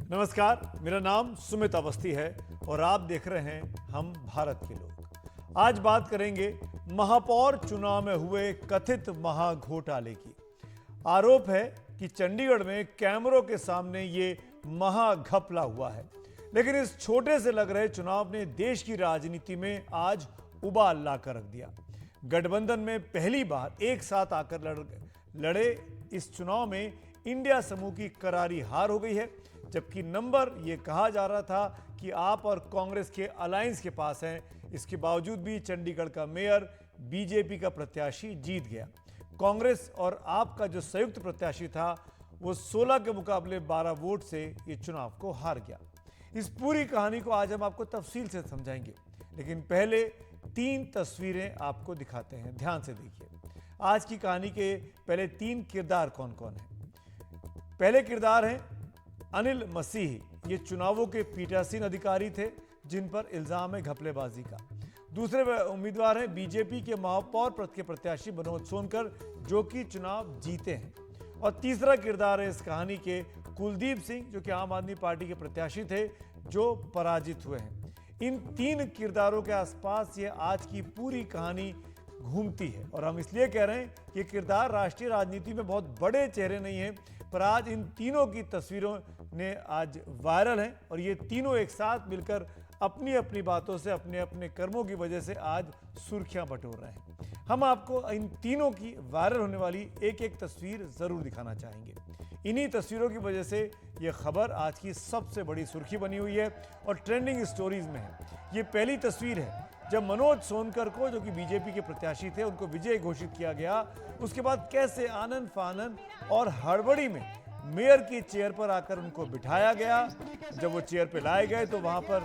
नमस्कार, मेरा नाम सुमित अवस्थी है और आप देख रहे हैं हम भारत के लोग। आज बात करेंगे महापौर चुनाव में हुए कथित महाघोटाले की। आरोप है कि चंडीगढ़ में कैमरों के सामने ये महाघपला हुआ है, लेकिन इस छोटे से लग रहे चुनाव ने देश की राजनीति में आज उबाल लाकर रख दिया। गठबंधन में पहली बार एक साथ आकर लड़े इस चुनाव में इंडिया समूह की करारी हार हो गई है, जबकि नंबर ये कहा जा रहा था कि आप और कांग्रेस के अलायंस के पास हैं। इसके बावजूद भी चंडीगढ़ का मेयर बीजेपी का प्रत्याशी जीत गया। कांग्रेस और आप का जो संयुक्त प्रत्याशी था वो 16 के मुकाबले 12 वोट से ये चुनाव को हार गया। इस पूरी कहानी को आज हम आपको तफसील से समझाएंगे, लेकिन पहले 3 तस्वीरें आपको दिखाते हैं। ध्यान से देखिए। आज की कहानी के पहले 3 किरदार कौन कौन हैं। पहले किरदार हैं अनिल मसीह। ये चुनावों के पीठासीन अधिकारी थे जिन पर इल्जाम है घपलेबाजी का। दूसरे उम्मीदवार हैं बीजेपी के महापौर पद के प्रत्याशी मनोज सोनकर, जो कि चुनाव जीते हैं। और तीसरा किरदार है इस कहानी के कुलदीप सिंह, जो कि आम आदमी पार्टी के प्रत्याशी थे, जो पराजित हुए हैं। इन 3 किरदारों के आसपास ये आज की पूरी कहानी घूमती है और हम इसलिए कह रहे हैं कि किरदार राष्ट्रीय राजनीति में बहुत बड़े चेहरे नहीं हैं, पर आज इन तीनों की तस्वीरों ने आज वायरल हैं और ये तीनों एक साथ मिलकर अपनी अपनी बातों से, अपने अपने कर्मों की वजह से आज सुर्खियां बटोर रहे हैं। हम आपको इन तीनों की वायरल होने वाली एक एक तस्वीर जरूर दिखाना चाहेंगे। इन्हीं तस्वीरों की वजह से ये खबर आज की सबसे बड़ी सुर्खी बनी हुई है और ट्रेंडिंग स्टोरीज में है। ये पहली तस्वीर है जब मनोज सोनकर को, जो कि बीजेपी के प्रत्याशी थे, उनको विजय घोषित किया गया। उसके बाद कैसे आनन फानन और हड़बड़ी में मेयर की चेयर पर आकर उनको बिठाया गया। जब वो चेयर पर लाए गए तो वहां पर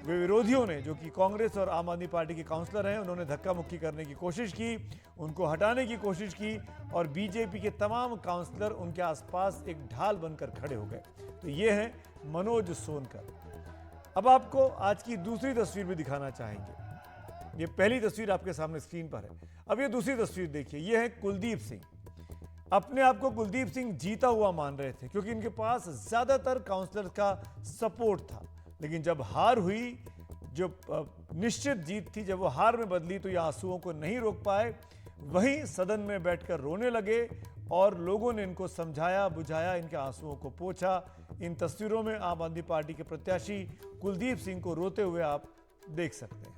वे विरोधियों ने, जो कि कांग्रेस और आम आदमी पार्टी के काउंसलर हैं, उन्होंने धक्का मुक्की करने की कोशिश की, उनको हटाने की कोशिश की और बीजेपी के तमाम काउंसलर उनके आसपास एक ढाल बनकर खड़े हो गए। तो ये हैं मनोज सोनकर। अब आपको आज की दूसरी तस्वीर भी दिखाना चाहेंगे। ये पहली तस्वीर आपके सामने स्क्रीन पर है। अब ये दूसरी तस्वीर देखिए। ये है कुलदीप सिंह। अपने आप को कुलदीप सिंह जीता हुआ मान रहे थे क्योंकि इनके पास ज्यादातर काउंसलर का सपोर्ट था, लेकिन जब हार हुई, जो निश्चित जीत थी, जब वो हार में बदली तो ये आंसुओं को नहीं रोक पाए। वहीं सदन में बैठकर रोने लगे और लोगों ने इनको समझाया बुझाया, इनके आंसुओं को पोंछा। इन तस्वीरों में आम आदमी पार्टी के प्रत्याशी कुलदीप सिंह को रोते हुए आप देख सकते हैं।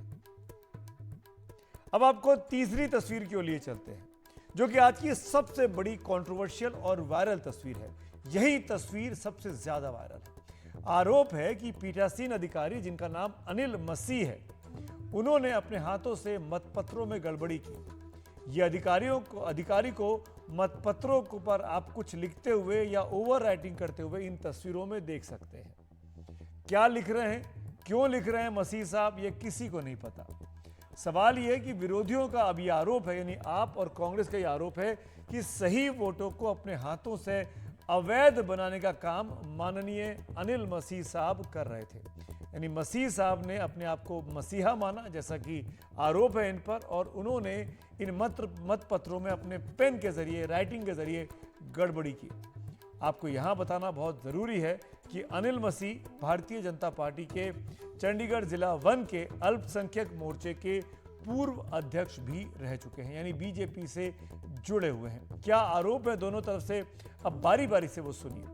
अब आपको तीसरी तस्वीर के लिए चलते हैं, जो कि आज की सबसे बड़ी कंट्रोवर्शियल और वायरल तस्वीर है। यही तस्वीर सबसे ज्यादा वायरल है। आरोप है कि पीठासीन अधिकारी, जिनका नाम अनिल मसीह है, उन्होंने अपने हाथों से मतपत्रों में गड़बड़ी की। ये अधिकारी को मतपत्रों पर आप कुछ लिखते हुए या ओवर राइटिंग करते हुए इन तस्वीरों में देख सकते हैं। क्या लिख रहे हैं, क्यों लिख रहे हैं मसीह साहब, ये किसी को नहीं पता। सवाल यह है कि विरोधियों का अब यह आरोप है, यानी आप और कांग्रेस का यह आरोप है कि सही वोटों को अपने हाथों से अवैध बनाने का काम माननीय अनिल मसीह साहब कर रहे थे। यानी मसीह साहब ने अपने आप को मसीहा माना, जैसा कि आरोप है इन पर, और उन्होंने इन मतपत्रों में अपने पेन के जरिए, राइटिंग के जरिए गड़बड़ी की। आपको यहां बताना बहुत जरूरी है कि अनिल मसीह भारतीय जनता पार्टी के चंडीगढ़ जिला 1 के अल्पसंख्यक मोर्चे के पूर्व अध्यक्ष भी रह चुके हैं, यानी बीजेपी से जुड़े हुए हैं। क्या आरोप है दोनों तरफ से, अब बारी बारी से वो सुनिए।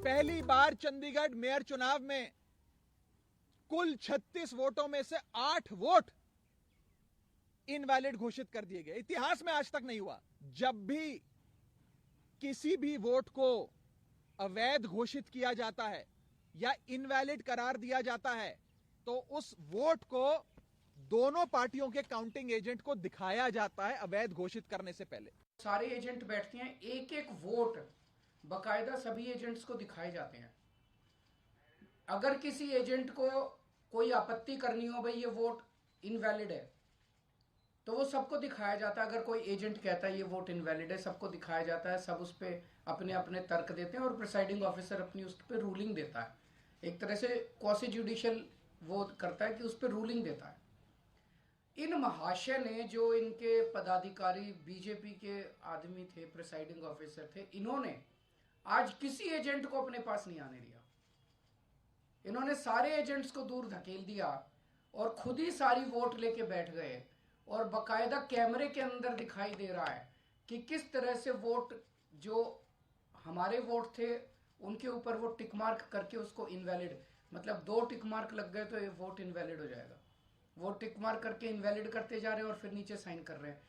पहली बार चंडीगढ़ मेयर चुनाव में कुल 36 वोटों में से 8 वोट इनवैलिड घोषित कर दिए गए। इतिहास में आज तक नहीं हुआ। जब भी किसी भी वोट को अवैध घोषित किया जाता है या इनवैलिड करार दिया जाता है, तो उस वोट को दोनों पार्टियों के काउंटिंग एजेंट को दिखाया जाता है अवैध घोषित करने से पहले। सारे एजेंट बैठते हैं, एक एक वोट बकायदा सभी एजेंट्स को दिखाए जाते हैं। अगर किसी एजेंट को कोई आपत्ति करनी हो, भाई ये वोट इनवैलिड है, तो वो सबको दिखाया जाता है। अगर कोई एजेंट कहता है ये वोट इनवैलिड है, सबको दिखाया जाता है, सब उस पर अपने अपने तर्क देते हैं और प्रिसाइडिंग ऑफिसर अपनी उस पर रूलिंग देता है। एक तरह से क्वासी जुडिशियल वो करता है कि उस पर रूलिंग देता है। इन महाशय ने, जो इनके पदाधिकारी बीजेपी के आदमी थे, प्रिसाइडिंग ऑफिसर थे, इन्होंने आज किसी एजेंट को अपने पास नहीं आने दिया। इन्होंने सारे एजेंट्स को दूर धकेल दिया और खुद ही सारी वोट लेके बैठ गए, और बकायदा कैमरे के अंदर दिखाई दे रहा है कि किस तरह से वोट, जो हमारे वोट थे उनके ऊपर वो टिक मार्क करके उसको इनवैलिड, मतलब 2 टिक मार्क लग गए तो ये वोट इनवैलिड हो जाएगा, वो टिक मार्क करके इनवैलिड करते जा रहे हैं और फिर नीचे साइन कर रहे हैं।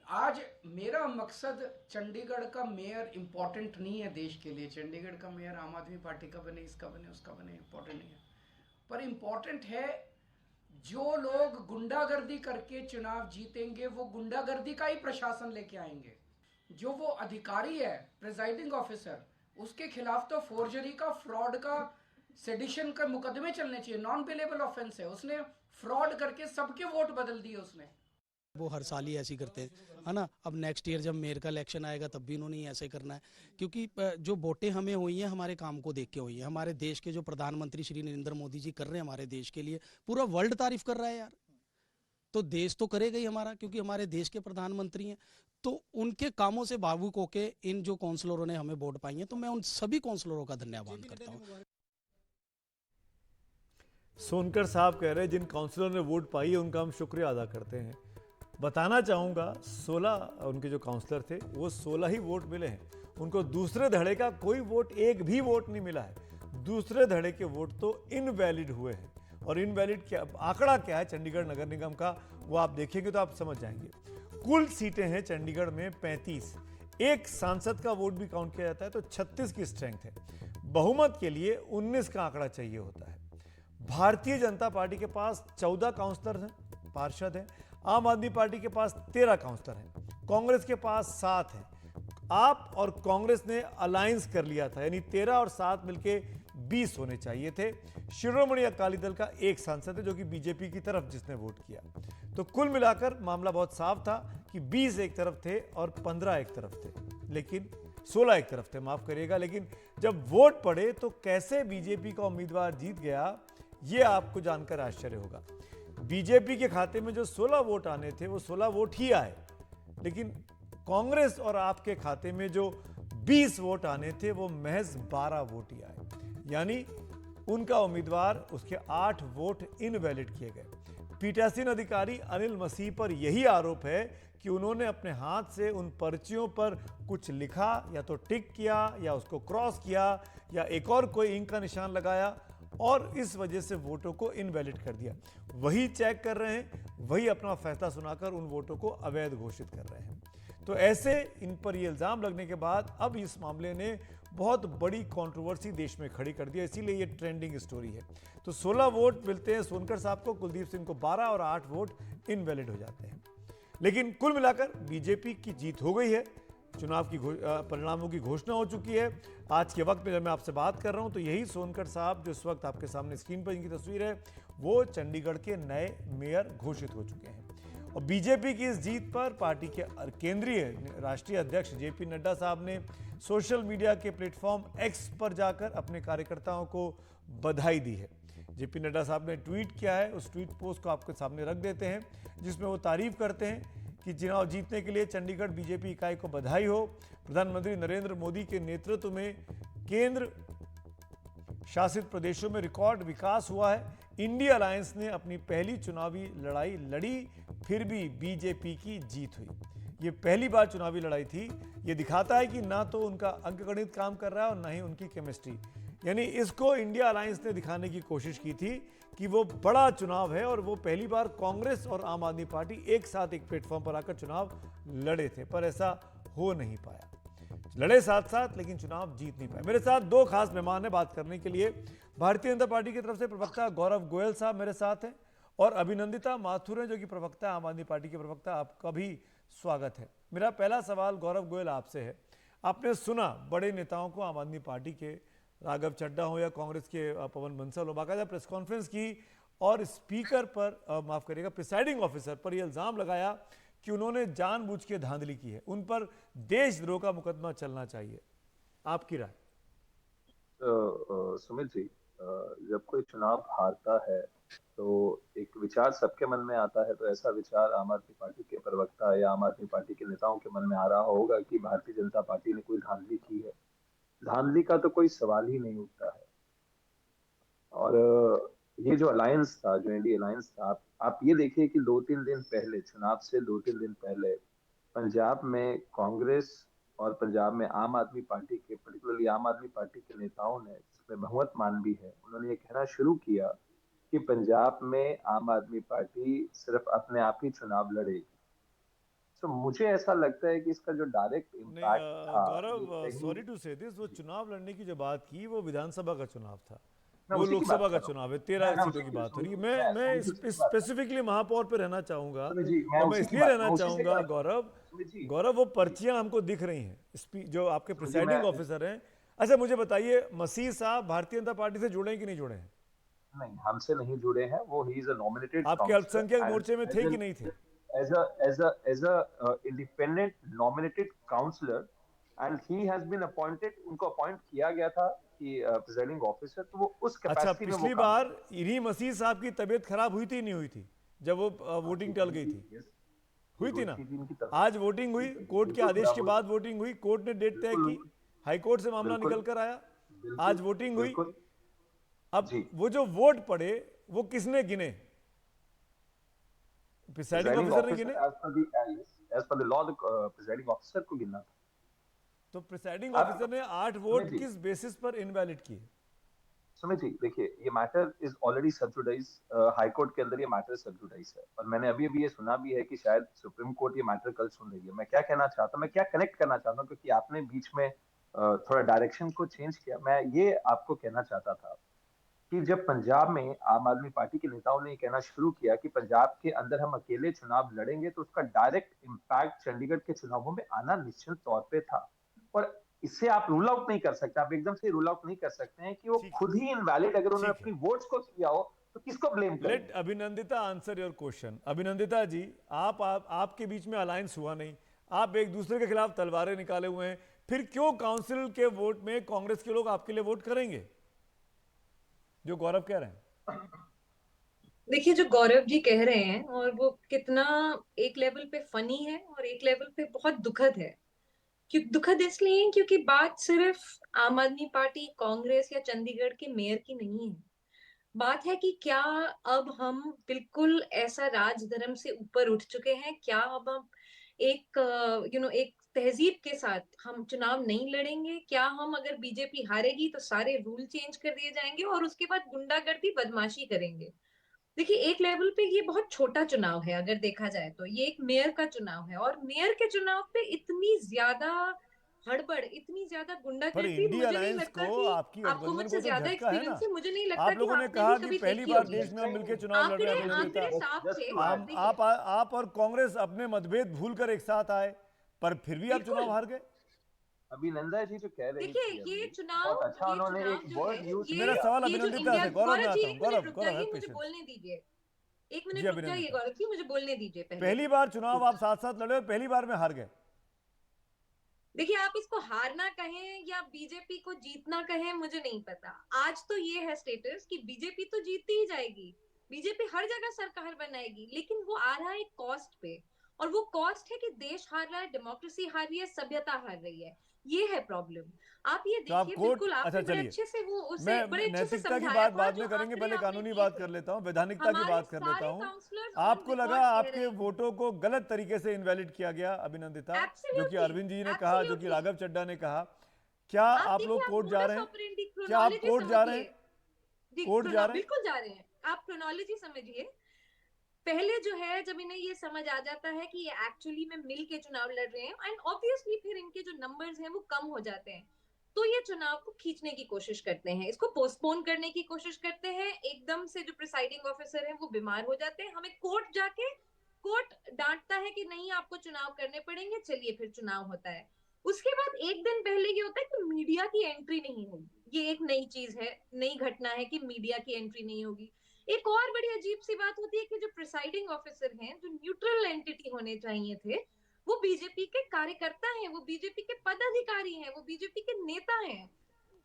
आज मेरा मकसद, चंडीगढ़ का मेयर इंपॉर्टेंट नहीं है देश के लिए, चंडीगढ़ का मेयर आम आदमी पार्टी का बने, इसका बने, उसका बने, इंपॉर्टेंट नहीं है, पर इंपॉर्टेंट है जो लोग गुंडागर्दी करके चुनाव जीतेंगे वो गुंडागर्दी का ही प्रशासन लेके आएंगे। जो वो अधिकारी है प्रिजाइडिंग ऑफिसर, उसके खिलाफ तो फोर्जरी का, फ्रॉड का, सेडिशन का मुकदमे चलने चाहिए, नॉन पेलेबल ऑफेंस है। उसने फ्रॉड करके सबके वोट बदल दिए उसने। वो हर साल ही ऐसे ही करते हैं, है ना। अब नेक्स्ट ईयर जब मेयर का इलेक्शन आएगा तब भी इन्होंने ऐसे करना है, क्योंकि जो वोटें हमें हुई हैं हमारे काम को देख के हुई है। हमारे देश के जो प्रधानमंत्री श्री नरेंद्र मोदी जी कर रहे हैं हमारे देश के लिए, पूरा वर्ल्ड तारीफ कर रहा है यार, तो देश तो करेगा ही हमारा, क्योंकि हमारे देश के प्रधानमंत्री हैं। तो उनके कामों से भावुक होके इन जो काउंसलरों ने हमें वोट पाई है, तो मैं उन सभी काउंसलरों का धन्यवाद करता हूँ। सोनकर साहब कह रहे हैं जिन काउंसलरों ने वोट पाई है उनका हम शुक्रिया अदा करते हैं। बताना चाहूँगा 16 उनके जो काउंसलर थे वो 16 ही वोट मिले हैं, उनको दूसरे धड़े का कोई वोट, एक भी वोट नहीं मिला है। दूसरे धड़े के वोट तो इनवैलिड हुए हैं, और इनवैलिड क्या आंकड़ा क्या है चंडीगढ़ नगर निगम का वो आप देखेंगे तो आप समझ जाएंगे। कुल सीटें हैं चंडीगढ़ में 35, एक सांसद का वोट भी काउंट किया जाता है तो 36 की स्ट्रेंथ है। बहुमत के लिए 19 का आंकड़ा चाहिए होता है। भारतीय जनता पार्टी के पास 14 काउंसलर हैं, पार्षद हैं। आम आदमी पार्टी के पास 13 काउंसलर हैं, कांग्रेस के पास 7 हैं। आप और कांग्रेस ने अलायंस कर लिया था, यानी 13 और 7 मिलके 20 होने चाहिए थे। शिरोमणि अकाली दल का एक सांसद है जो कि बीजेपी की तरफ जिसने वोट किया, तो कुल मिलाकर मामला बहुत साफ था कि 20 एक तरफ थे और 15 एक तरफ थे, लेकिन 16 एक तरफ थे, माफ करिएगा। लेकिन जब वोट पड़े तो कैसे बीजेपी का उम्मीदवार जीत गया, ये आपको जानकर आश्चर्य होगा। बीजेपी के खाते में जो 16 वोट आने थे वो 16 वोट ही आए, लेकिन कांग्रेस और आपके खाते में जो 20 वोट आने थे वो महज 12 वोट ही आए, यानी उनका उम्मीदवार, उसके 8 वोट इनवैलिड किए गए। पीठासीन अधिकारी अनिल मसीह पर यही आरोप है कि उन्होंने अपने हाथ से उन पर्चियों पर कुछ लिखा, या तो टिक किया या उसको क्रॉस किया या एक और कोई इंक का निशान लगाया, और इस वजह से वोटों को इनवैलिड कर दिया। वही चेक कर रहे हैं, वही अपना फैसला सुनाकर उन वोटों को अवैध घोषित कर रहे हैं। तो ऐसे इन पर ये इल्ज़ाम लगने के बाद अब इस मामले ने बहुत बड़ी कंट्रोवर्सी देश में खड़ी कर दिया, इसीलिए ये ट्रेंडिंग स्टोरी है। तो 16 वोट मिलते हैं सोनकर साहब को, कुलदीप सिंह को 12 और 8 वोट इनवैलिड हो जाते हैं। लेकिन कुल मिलाकर बीजेपी की जीत हो गई है, चुनाव की परिणामों की घोषणा हो चुकी है। आज के वक्त में जब मैं आपसे बात कर रहा हूं तो यही सोनकर साहब जो इस वक्त आपके सामने स्क्रीन पर इनकी तस्वीर है, वो चंडीगढ़ के नए मेयर घोषित हो चुके हैं। और बीजेपी की इस जीत पर पार्टी के केंद्रीय राष्ट्रीय अध्यक्ष जेपी नड्डा साहब ने सोशल मीडिया के प्लेटफॉर्म एक्स पर जाकर अपने कार्यकर्ताओं को बधाई दी है। जेपी नड्डा साहब ने ट्वीट किया है, उस ट्वीट पोस्ट को आपके सामने रख देते हैं, जिसमें वो तारीफ करते हैं कि चुनाव जीतने के लिए चंडीगढ़ बीजेपी इकाई को बधाई हो। प्रधानमंत्री नरेंद्र मोदी के नेतृत्व में केंद्र शासित प्रदेशों में रिकॉर्ड विकास हुआ है। इंडिया अलायंस ने अपनी पहली चुनावी लड़ाई लड़ी, फिर भी बीजेपी की जीत हुई। ये पहली बार चुनावी लड़ाई थी। ये दिखाता है कि ना तो उनका अंकगणित काम कर रहा है और ना ही उनकी केमिस्ट्री, यानी इसको इंडिया अलायंस ने दिखाने की कोशिश की थी कि वो बड़ा चुनाव है, और वो पहली बार कांग्रेस और आम आदमी पार्टी एक साथ एक प्लेटफॉर्म पर आकर चुनाव लड़े थे, पर ऐसा हो नहीं पाया। लड़े साथ साथ लेकिन चुनाव जीत नहीं पाए। मेरे साथ 2 खास मेहमान हैं बात करने के लिए। भारतीय जनता पार्टी की तरफ से प्रवक्ता गौरव गोयल साहब मेरे साथ हैं, और अभिनंदिता माथुर हैं जो कि प्रवक्ता आम आदमी पार्टी के प्रवक्ता। आपका भी स्वागत है। मेरा पहला सवाल गौरव गोयल आपसे है। आपने सुना बड़े नेताओं को, आम आदमी पार्टी के राघव चड्ढा हो या कांग्रेस के पवन बंसल हो, बाकायदा प्रेस कॉन्फ्रेंस की और स्पीकर पर माफ करिएगा प्रिसाइडिंग ऑफिसर पर यह इल्जाम लगाया कि उन्होंने जानबूझ के धांधली की है, उन पर देशद्रोह का मुकदमा चलना चाहिए। आपकी राय? सुमित जी, जब कोई चुनाव हारता है तो एक विचार सबके मन में आता है, तो ऐसा विचार आम आदमी पार्टी के प्रवक्ता या आम आदमी पार्टी के नेताओं के मन में आ रहा होगा कि भारतीय जनता पार्टी ने कोई धांधली की है। धांधली का तो कोई सवाल ही नहीं उठता है। और ये जो अलायंस था, जो इंडी अलायंस था, आप ये देखिए कि 2-3 दिन पहले, चुनाव से 2-3 दिन पहले, पंजाब में कांग्रेस और पंजाब में आम आदमी पार्टी के, पर्टिकुलरली आम आदमी पार्टी के नेताओं ने, जिसमें भगवंत मान भी है, उन्होंने ये कहना शुरू किया कि पंजाब में आम आदमी पार्टी सिर्फ अपने आप ही चुनाव लड़ेगी। तो मुझे ऐसा लगता है कि इसका जो डायरेक्ट नहीं इम्पैक्ट था ये गौरव, कहीं, सॉरी टू से दिस, वो चुनाव लड़ने की जो बात की वो विधानसभा का चुनाव था, मैं वो उसी की बात लोकसभा का कर रहा हूँ। चुनाव है, 13 मैं सीटों उसी की की बात हो रही है। सुनिए, मैं सुनिए जी, उसी की बात कर रहा हूँ। स्पेसिफिकली महापौर पे रहना चाहूँगा, सुनिए जी, मैं और मैं उसी की इसलिए बात, रहना मैं उसी से चाहूँगा बात कर रहा हूँ। गौरव, सुनिए जी, गौरव वो पर्चियाँ हमको दिख रही हैं, जो आपके सुनिए जी, मैं, प्रिसाइडिंग ऑफिसर हैं। अच्छा मुझे बताइए, मसीह साहब भारतीय जनता पार्टी से जुड़े हैं कि नहीं जुड़े हैं? नहीं, हमसे नहीं जुड़े हैं। वो ही इज अ नॉमिनेटेड आपके अल्पसंख्यक काउंसलर एंड मोर्चे में थे एज कि एन नहीं थे? As a independent nominated councillor, and he has been appointed, उनको अपॉइंट किया गया था कि प्रिजाइडिंग ऑफिसर, तो वो उस अच्छा, कैपेसिटी में वो पिछली काम बार कर इन्हीं मसीह साहब की तबीयत खराब हुई थी नहीं हुई थी, जब वो रहे वोटिंग हैं। टल गई इनकी, थी? यस, हुई थी हुई ना? थी जी, इनकी आज वोटिंग हुई, तबीयत कोर्ट के बिल्कुल आदेश खराब के हुई बाद थी। वोटिंग हुई, कोर्ट ने डेट तय बिल्कुल की, हुई थी। हाई कोर्ट से मामला बिल्कुल, निकल कर आया, आज बिल्कुल, वोटिंग हुई। बिल्कुल अब जी। वो जो वोट पड़े वो किसने गिने? प्रिसाइडिंग प्रिजाइडिंग ऑफिसर ने ऑफिसर गिने। As per the law, presiding officer को गिनना था। तो प्रिसाइडिंग ऑफिसर अब ने 8 सुमित वोट जी, किस बेसिस पर इनवैलिड किए? सुमित जी देखिए, ये matter is already sub judice, high court के अंदर ये मैटर सबजुडाइज है, और मैंने अभी अभी ये सुना भी है कि शायद सुप्रीम कोर्ट ये मैटर कल सुन रही है। मैं क्या कहना चाहता हूँ, मैं क्या कनेक्ट करना चाहता हूँ, क्योंकि आपने बीच में थोड़ा डायरेक्शन को चेंज किया। मैं ये आपको कहना चाहता था कि जब पंजाब में आम आदमी पार्टी के नेताओं ने ये कहना शुरू किया कि पंजाब के अंदर हम अकेले चुनाव लड़ेंगे, तो उसका डायरेक्ट इम्पैक्ट चंडीगढ़ के चुनावों में आना निश्चित तौर पे था। और इससे आप रूल आउट नहीं कर सकते, आप एकदम से रूल आउट नहीं कर सकते हैं कि वो ठीक है, खुद ही इनवैलिड, अगर उन्होंने ठीक है। अपनी वोट्स को किया हो तो किसको ब्लेम लेट करेंगे। अभिनंदिता आंसर योर क्वेश्चन। अभिनंदिता जी, आपके बीच में अलायंस हुआ नहीं, आप एक दूसरे के खिलाफ तलवारें निकाले हुए हैं, फिर क्यों काउंसिल के वोट में कांग्रेस के लोग आपके लिए वोट करेंगे, जो गौरव कह रहे हैं? देखिए, जो गौरव जी कह रहे हैं और वो कितना एक लेवल पे फनी है और एक लेवल पे बहुत दुखद है। क्यों दुखद इसलिए क्योंकि बात सिर्फ आम आदमी पार्टी, कांग्रेस या चंडीगढ़ के मेयर की नहीं है। बात है कि क्या अब हम बिल्कुल ऐसा राजधर्म से ऊपर उठ चुके हैं? क्या अब हम एक एक तहजीब के साथ हम चुनाव नहीं लड़ेंगे? क्या हम, अगर बीजेपी हारेगी तो सारे रूल चेंज कर दिए जाएंगे और उसके बाद गुंडागर्दी, बदमाशी करेंगे? देखिए, एक लेवल पे ये बहुत छोटा चुनाव है, अगर देखा जाए तो ये एक मेयर का चुनाव है, और मेयर के चुनाव पे इतनी ज्यादा हड़बड़, इतनी ज्यादा पर गुंडागर्दी, इंडी मुझे नहीं अलायंस लगता को, कि आपकी आपको गठबंधन मुझसे को तो ज्यादा झटका है ना। एक्सपीरियंस है। मुझे नहीं लगता आप कि लोगों ने आपने कहा भी कि कभी पहली देखी बार होगी देश में ऐसी। हम मिलकर चुनाव लड़ रहे आंकड़े हैं, अभिनंदिता। आंकड़े साफ थे, हम देखिए। आप और कांग्रेस अपने मतभेद भूलकर एक साथ आए, पर फिर भी आप चुनाव बिल्कुल। हार गए। अभिनंदा जी जो कह रही देखिए, थी अभी, बहुत अच्छा ये उन्होंने चुनाव एक जो है, वर्ड यूज मेरा ये किया। सवाल ये जो अभिनंदिता इंडिया, से, गौरव में गौरव जी आता हूं, एक मिनट गौरव रुक गौरव है जाइए, मुझे पेशेंस। बोलने दीजिए। एक जी मिनट रुक जाइए अभिनंदिता, गौरव जी, मुझे बोलने दीजिए पहले। पहली बार चुनाव आप साथ साथ लड़े और पहली बार में हार गए। देखिए, आप इसको हारना कहें या बीजेपी को जीतना कहें, मुझे नहीं पता। आज तो ये है स्टेटस कि बीजेपी तो जीतती ही जाएगी, बीजेपी हर जगह सरकार बनाएगी, लेकिन वो आ रहा है एक कॉस्ट पे। और वो कॉस्ट है कि देश हार रहा है, डेमोक्रेसी हार रही है, सभ्यता हार रही है। ये है प्रॉब्लम। आप ये तो आप देखिए, कोर्ट, बिल्कुल अच्छा आपने बड़े चलिए, अच्छे से वो मैं उसे बड़े अच्छे से नैतिकता की समझाया बात था, बाद जो में करेंगे, आंकड़े पहले आपने कानूनी दिए बात कर थे। लेता हूं, वैधानिकता की हमारे बात कर लेता सारे हूं। काउंसलर्स ऑन आपको लगा रिकॉर्ड कह आपके रहे हैं। वोटों को गलत तरीके से इनवैलिड किया गया, अभिनंदिता, जो कि एब्सोल्युटली, अरविंद जी ने कहा, जो कि एब्सोल्युटली। राघव चड्ढा ने कहा। क्या आप आप देखिए, लोग आप कोर्ट जा रहे मोडस हैं? ऑपरेंडी, क्या आप क्रोनोलॉजी कोर्ट जा रहे समझिए। हैं? कोर्ट जा रहे हैं? बिल्कुल जा रहे हैं। आप क्रोनोलॉजी समझिए। पहले जो है, जब इन्हें ये समझ आ जाता है कि ये एक्चुअली में मिल के चुनाव लड़ रहे हैं, एंड ऑब्वियसली फिर इनके जो नंबर्स हैं वो कम हो जाते हैं, तो ये चुनाव को खींचने की कोशिश करते हैं, इसको पोस्टपोन करने की कोशिश करते हैं। एकदम से जो प्रिसाइडिंग ऑफिसर है वो बीमार हो जाते हैं, हमें कोर्ट जाके, कोर्ट डांटता है कि नहीं, आपको चुनाव करने पड़ेंगे, चलिए फिर चुनाव होता है। उसके बाद एक दिन पहले ये होता है कि मीडिया की एंट्री नहीं होगी। ये एक नई चीज है, नई घटना है कि मीडिया की एंट्री नहीं होगी। एक और बड़ी अजीब सी बात होती है कि जो प्रिसाइडिंग ऑफिसर हैं, जो न्यूट्रल एंटिटी होने चाहिए थे, वो बीजेपी के कार्यकर्ता हैं, वो बीजेपी के पदाधिकारी हैं, वो बीजेपी के नेता हैं।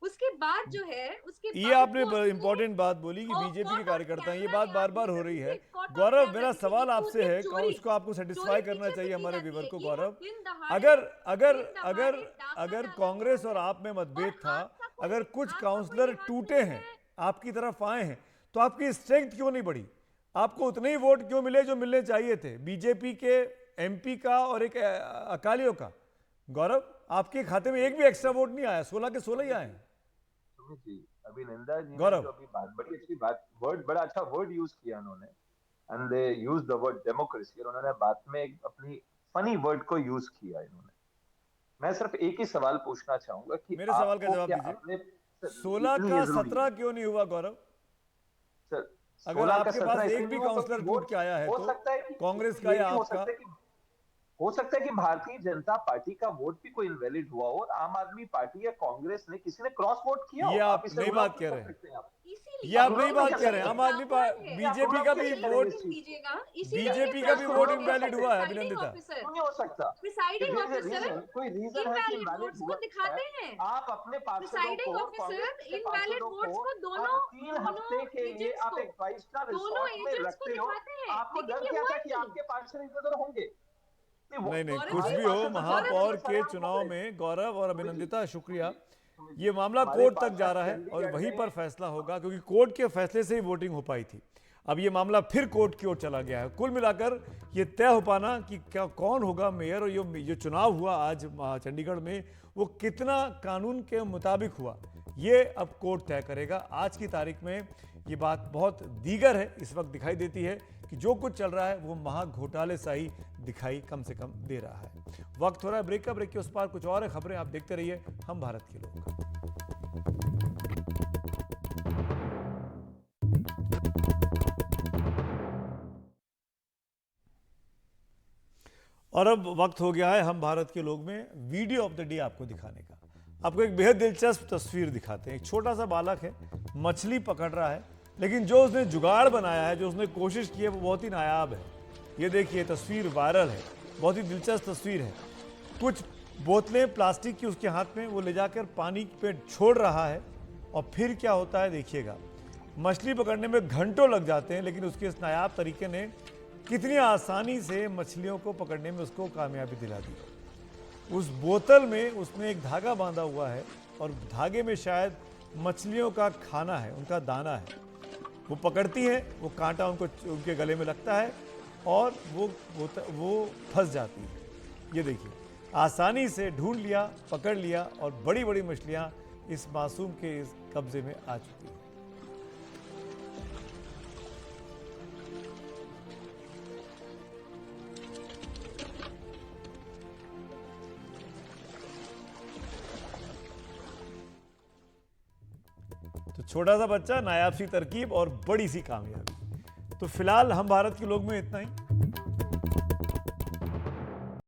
उसके बाद जो है उसके ये बाद आपने वो उसको- इंपॉर्टेंट बात बोली कि और बीजेपी के caught on कार्यकर्ता हैं, ये camera बात बार यार, बार हो listen, रही है। listen, caught on Gaurav, camera, मेरा listen, सवाल ये आपसे पूरी है, चोरी- उसको आपको सेटिस्फाई चोरी करना पीछे चाहिए से की हमारे जाती व्यूवर है। को। ये गौरव, दिन दहाड़े- अगर अगर दिन दहाड़े अगर डाका अगर डाला कांग्रेस गया और है। आप में मतभेद और था, आपका कोई- अगर कुछ आपका काउंसलर कोई हाथ टूटे नहीं हैं, है। आपकी तरफ आए हैं, तो आपकी स्ट्रेंथ क्यों नहीं बढ़ी? आपको उतने ही वोट क्यों मिले जो मिलने चाहिए थे? बीजेपी के एमपी का और एक अकालियों का। गौरव, आपके खाते में एक भी एक्स्ट्रा वोट नहीं आया, 16 के 16 ही आए हैं। सुमित जी, अभिनंदन जी ने गौरव। जो अभी बात, बड़ी अच्छी बात, वर्ड, बड़ा अच्छा वर्ड यूज किया उन्होंने, and they use the word democracy, और उन्होंने बात में एक अपनी फनी वर्ड को यूज किया इन्होंने। मैं सिर्फ एक ही सवाल पूछना चाहूंगा कि मेरे सवाल का आपको जवाब क्या दीजिए। अपने 16 नहीं, का ये जरूरी 17 है। क्यों नहीं हुआ गौरव? सर, अगर 16 का आपके 17 पास इसलिए एक भी नहीं हुआ काउंसलर क्योंकि टूट के आया है हो तो सकता है कि कांग्रेस का ये या भी हो आपका? सकता है कि हो सकता है कि भारतीय जनता पार्टी का वोट भी कोई इनवैलिड हुआ हो, और आम आदमी पार्टी या कांग्रेस ने किसी ने क्रॉस वोट किया हो। ये आप इसे नई rule बात out कह नहीं रहे हैं। सकते हैं आप। इसीलिए ये आप नई नहीं बात कर कह रहे हैं। सकते। आम आदमी बीजेपी का भी वोट कीजिएगा, इसीलिए बीजेपी का भी प्रिसाइडिंग वोट ऑफिसर- इनवैलिड हुआ है, प्रिसाइडिंग अभिनंदिता। ऑफिसर- क्यों नहीं हो सकता? Presiding There is a officer reason, कोई रीजन है कि इनवैलिड इनवैलिड वोट्स हुआ को दिखाते हैं। आप अपने पार्षदों प्रिसाइडिंग को, ऑफिसर कांग्रेस के इनवैलिड पार्षदों वोट्स को को दोनों आप 3 हफ्ते के लिए एजेंट्स आप एक 5 स्टार दोनों रिसोर्ट में एजेंट्स को रखते हो। दिखाते हैं, आपको लेकिन डर ये क्या हुआ था कि नहीं। आपके पार्षद इधर उधर होंगे? नहीं नहीं, गौरव कुछ जी, भी हो, गौरव महापौर जी, के चुनाव में गौरव और अभिनंदिता, शुक्रिया। ये मामला हमारे कोर्ट तक पार्षद जा रहा है और चंडीगढ़ वहीं में- पर फैसला होगा, क्योंकि कोर्ट के फैसले से ही वोटिंग हो पाई थी। अब ये मामला फिर कोर्ट की ओर चला गया है। कुल मिलाकर ये तय हो पाना कि क्या कौन होगा मेयर, और ये चुनाव हुआ आज चंडीगढ़ में, वो कितना कानून के मुताबिक हुआ, ये अब कोर्ट तय करेगा। आज की तारीख में ये बात बहुत दीगर है, इस वक्त दिखाई देती है कि जो कुछ चल रहा है वो महाघोटाले सा ही दिखाई कम से कम दे रहा है। वक्त हो रहा है ब्रेक का। ब्रेक के उस पार कुछ और है खबरें, आप देखते रहिए हम भारत के लोग। और अब वक्त हो गया है हम भारत के लोग में वीडियो ऑफ द डे आपको दिखाने का। आपको एक बेहद दिलचस्प तस्वीर दिखाते हैं। एक छोटा सा बालक है, मछली पकड़ रहा है, लेकिन जो उसने जुगाड़ बनाया है, जो उसने कोशिश की है, वो बहुत ही नायाब है। ये देखिए, तस्वीर वायरल है, बहुत ही दिलचस्प तस्वीर है। कुछ बोतलें प्लास्टिक की उसके हाथ में, वो ले जाकर पानी पे छोड़ रहा है, और फिर क्या होता है देखिएगा। मछली पकड़ने में घंटों लग जाते हैं, लेकिन उसके इस नायाब तरीके ने कितनी आसानी से मछलियों को पकड़ने में उसको कामयाबी दिला दी। उस बोतल में उसने एक धागा बांधा हुआ है, और धागे में शायद मछलियों का खाना है, उनका दाना है। वो पकड़ती हैं, वो कांटा उनके गले में लगता है, और वो फंस जाती है। ये देखिए, आसानी से ढूंढ लिया, पकड़ लिया, और बड़ी बड़ी मछलियां इस मासूम के इस कब्जे में आ चुकी है। तो छोटा सा बच्चा, नायाब सी तरकीब और बड़ी सी कामयाबी। तो फिलहाल हम भारत के लोग में इतना ही।